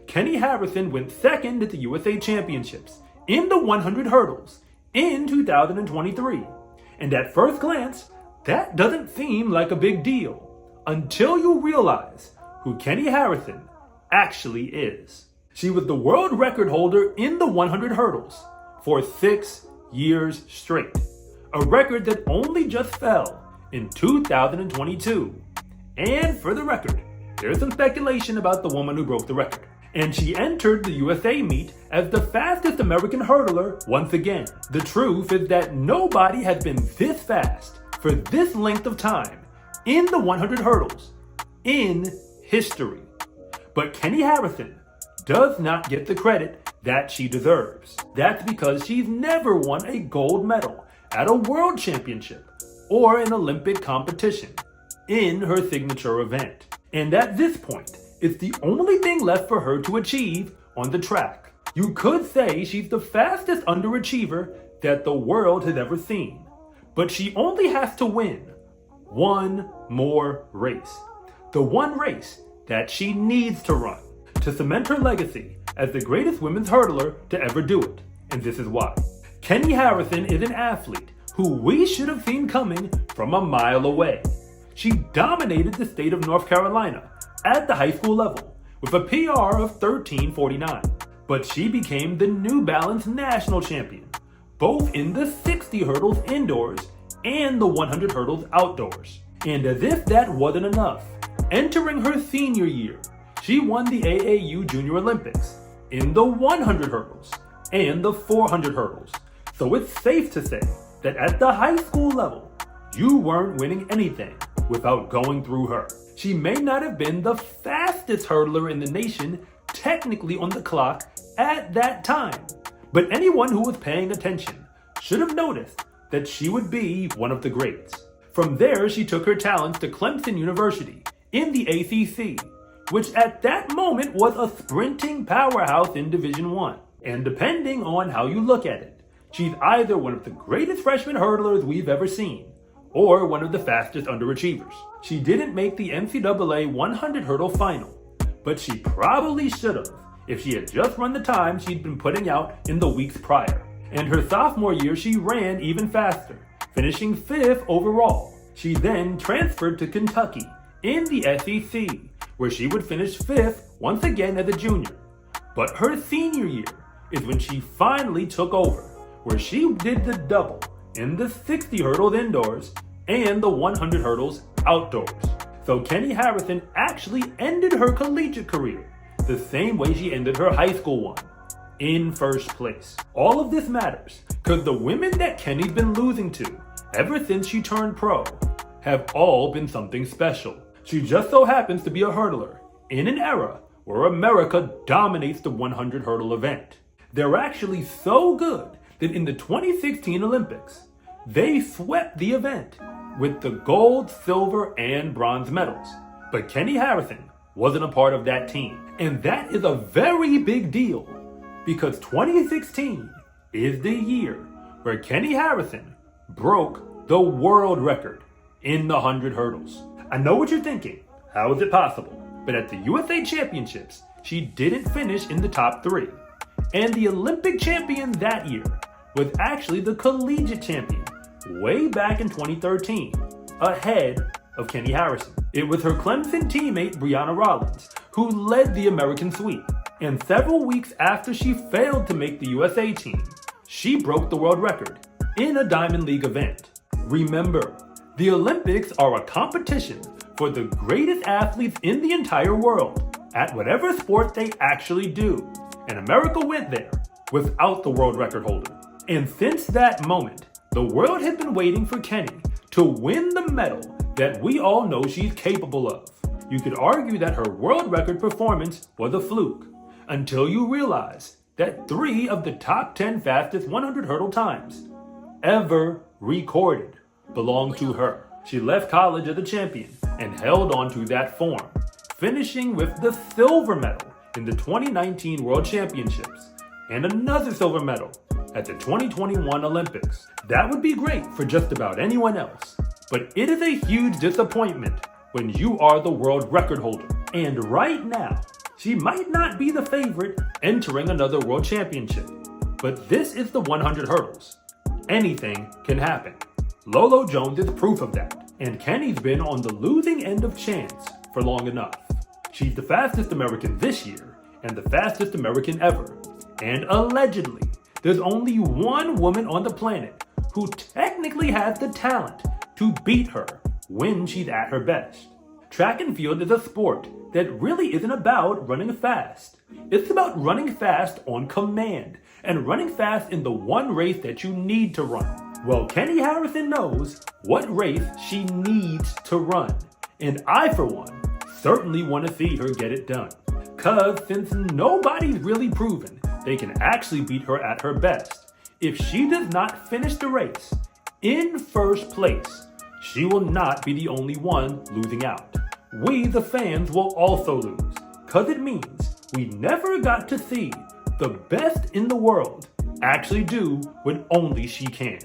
Keni Harrison went second at the USA Championships in the 100 hurdles in 2023. And at first glance, that doesn't seem like a big deal until you realize who Keni Harrison actually is. She was the world record holder in the 100 hurdles for 6 years straight, a record that only just fell in 2022. And for the record, there's some speculation about the woman who broke the record. And she entered the USA meet as the fastest American hurdler once again. The truth is that nobody has been this fast for this length of time in the 100 hurdles in history. But Keni Harrison does not get the credit that she deserves. That's because she's never won a gold medal at a world championship or an Olympic competition in her signature event. And at this point, it's the only thing left for her to achieve on the track. You could say she's the fastest underachiever that the world has ever seen, but she only has to win one more race. The one race that she needs to run to cement her legacy as the greatest women's hurdler to ever do it. And this is why. Keni Harrison is an athlete who we should have seen coming from a mile away. She dominated the state of North Carolina at the high school level with a PR of 13:49. But she became the New Balance national champion, both in the 60 hurdles indoors and the 100 hurdles outdoors. And as if that wasn't enough, entering her senior year, she won the AAU Junior Olympics in the 100 hurdles and the 400 hurdles. So it's safe to say that at the high school level, you weren't winning anything without going through her. She may not have been the fastest hurdler in the nation technically on the clock at that time, but anyone who was paying attention should have noticed that she would be one of the greats. From there, she took her talents to Clemson University in the ACC, which at that moment was a sprinting powerhouse in Division I. And depending on how you look at it, she's either one of the greatest freshman hurdlers we've ever seen, or one of the fastest underachievers. She didn't make the NCAA 100 hurdle final, but she probably should have if she had just run the time she'd been putting out in the weeks prior. And her sophomore year, she ran even faster, finishing 5th overall. She then transferred to Kentucky in the SEC, where she would finish 5th once again as a junior. But her senior year is when she finally took over, where she did the double in the 60 hurdles indoors and the 100 hurdles outdoors. So Keni Harrison actually ended her collegiate career the same way she ended her high school one, in first place. All of this matters because the women that Keni's been losing to ever since she turned pro have all been something special. She just so happens to be a hurdler in an era where America dominates the 100 hurdle event. They're actually so good that in the 2016 Olympics, they swept the event with the gold, silver, and bronze medals. But Keni Harrison wasn't a part of that team. And that is a very big deal because 2016 is the year where Keni Harrison broke the world record in the 100 hurdles. I know what you're thinking. How is it possible? But at the USA Championships, she didn't finish in the top 3. And the Olympic champion that year was actually the collegiate champion way back in 2013, ahead of Keni Harrison. It was her Clemson teammate Breonna Rollins who led the American sweep. And several weeks after she failed to make the USA team, she broke the world record in a Diamond League event. Remember, the Olympics are a competition for the greatest athletes in the entire world at whatever sport they actually do. And America went there without the world record holder. And since that moment, the world has been waiting for Keni to win the medal that we all know she's capable of. You could argue that her world record performance was a fluke, until you realize that 3 of the top 10 fastest 100 hurdle times ever recorded belong to her. She left college as a champion and held on to that form, finishing with the silver medal in the 2019 World Championships and another silver medal at the 2021 Olympics. That would be great for just about anyone else, but it is a huge disappointment when you are the world record holder. And right now, She might not be the favorite entering another world championship, but this is the 100 hurdles. Anything can happen. Lolo Jones is proof of that, and Keni's been on the losing end of chance for long enough. She's the fastest American this year, and the fastest American ever. And allegedly, there's only one woman on the planet who technically has the talent to beat her when she's at her best. Track and field is a sport that really isn't about running fast. It's about running fast on command and running fast in the one race that you need to run. Well, Keni Harrison knows what race she needs to run, and I, for one, certainly want to see her get it done. Cause since nobody's really proven they can actually beat her at her best, if she does not finish the race in first place, she will not be the only one losing out. We, the fans, will also lose, cause it means we never got to see the best in the world actually do what only she can.